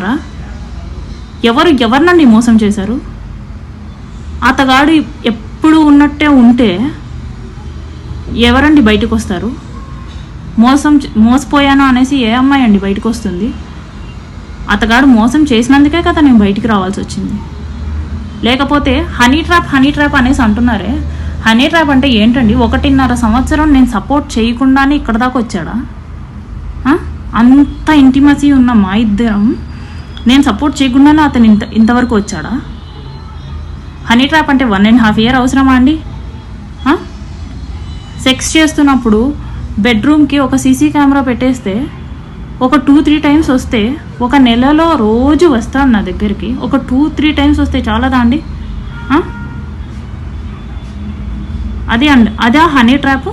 ఉన్నారా? ఎవరినండి మోసం చేశారు? అతగాడు ఎప్పుడు ఉన్నట్టే ఉంటే ఎవరండి బయటకు వస్తారు? మోసపోయాను అనేసి ఏ అమ్మాయి అండి బయటకు వస్తుంది? అతగాడు మోసం చేసినందుకే కదా నేను బయటికి రావాల్సి వచ్చింది. లేకపోతే హనీ ట్రాప్ అనేసి అంటున్నారే, హనీ ట్రాప్ అంటే ఏంటండి? 1.5 సంవత్సరం నేను సపోర్ట్ చేయకుండానే ఇక్కడ దాకా వచ్చాడా? అంత ఇంటిమసీ ఉన్న మా ఇద్దరం నేను సపోర్ట్ చేయకుండానే అతను ఇంతవరకు వచ్చాడా? హనీ ట్రాప్ అంటే 1.5 year అవసరమా అండి? సెక్స్ చేస్తున్నప్పుడు బెడ్రూమ్కి ఒక సీసీ కెమెరా పెట్టేస్తే ఒక 2-3 times వస్తే, ఒక నెలలో రోజు వస్తాడు నా దగ్గరికి, ఒక 2-3 times వస్తే చాలదా అండి? అదే హనీ ట్రాప్?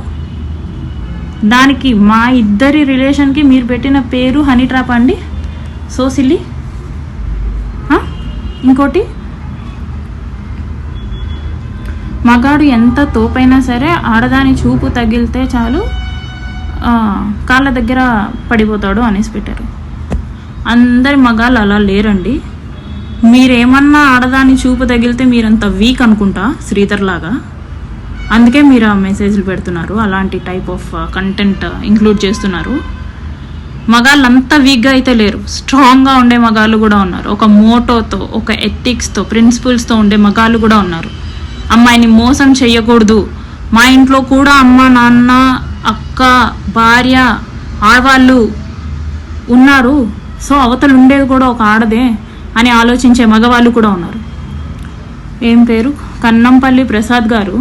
దానికి మా ఇద్దరి రిలేషన్కి మీరు పెట్టిన పేరు హనీ ట్రాప్ అండి? So silly. ఇంకోటి, మగాడు ఎంత తోపైనా సరే ఆడదాని చూపు తగిలితే చాలు కాళ్ళ దగ్గర పడిపోతాడు అనేసి పెట్టారు. అందరి మగాళ్ళు అలా లేరండి. మీరేమన్నా ఆడదాని చూపు తగిలితే మీరంత వీక్ అనుకుంటా, శ్రీధర్ లాగా. అందుకే మీరు ఆ మెసేజ్లు పెడుతున్నారు, అలాంటి టైప్ ఆఫ్ కంటెంట్ ఇంక్లూడ్ చేస్తున్నారు. మగాళ్ళు అంతా వీక్గా అయితే లేరు, స్ట్రాంగ్గా ఉండే మగాళ్ళు కూడా ఉన్నారు. ఒక మోటోతో, ఒక ఎథిక్స్తో, ప్రిన్సిపల్స్తో ఉండే మగాళ్ళు కూడా ఉన్నారు. అమ్మాయిని మోసం చేయకూడదు, మా ఇంట్లో కూడా అమ్మ, నాన్న, అక్క, భార్య, ఆడవాళ్ళు ఉన్నారు, సో అవతలు ఉండేది కూడా ఒక ఆడదే అని ఆలోచించే మగవాళ్ళు కూడా ఉన్నారు. ఏం పేరు? కన్నంపల్లి ప్రసాద్ గారు,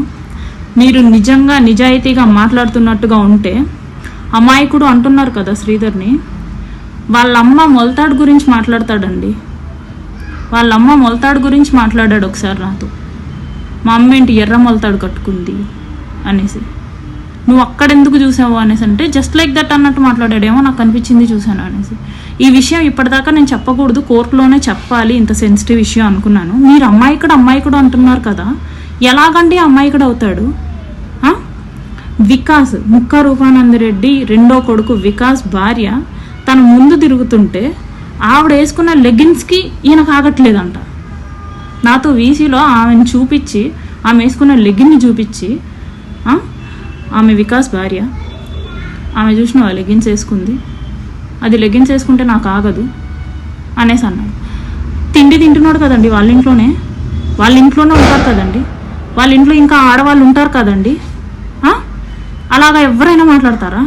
మీరు నిజంగా నిజాయితీగా మాట్లాడుతున్నట్టుగా ఉంటే, అమాయకుడు అంటున్నారు కదా శ్రీధర్ని, వాళ్ళమ్మ మొలతాడు గురించి మాట్లాడతాడండి. వాళ్ళమ్మ మొలతాడు గురించి మాట్లాడాడు ఒకసారి నాతో. మా అమ్మ ఏంటి ఎర్ర మొలతాడు కట్టుకుంది అనేసి. నువ్వు అక్కడెందుకు చూసావు అనేసి అంటే జస్ట్ లైక్ దట్ అన్నట్టు మాట్లాడాడేమో, నాకు అనిపించింది చూశాను అనేసి. ఈ విషయం ఇప్పటిదాకా నేను చెప్పకూడదు, కోర్టులోనే చెప్పాలి, ఇంత సెన్సిటివ్ ఇష్యూ అనుకున్నాను. మీరు అమ్మాయికుడు అంటున్నారు కదా, ఎలాగండి అమ్మాయికుడు అవుతాడు? వికాస్, ముక్క రూపానందరెడ్డి రెండో కొడుకు వికాస్ భార్య తన ముందు తిరుగుతుంటే ఆవిడ వేసుకున్న లెగిన్స్కి ఈయన కాగట్లేదంట. నాతో వీసీలో ఆమెను చూపించి, ఆమె వేసుకున్న లెగిన్ని చూపించి, ఆమె వికాస్ భార్య, ఆమె చూసిన లెగిన్స్ వేసుకుంది, అది లెగిన్స్ వేసుకుంటే నాకు ఆగదు అనేసి అన్నాడు. తిండి తింటున్నాడు కదండి వాళ్ళ ఇంట్లోనే ఉంటారు కదండి, వాళ్ళ ఇంట్లో ఇంకా ఆడవాళ్ళు ఉంటారు కదండి. అలాగా ఎవరైనా మాట్లాడతారా?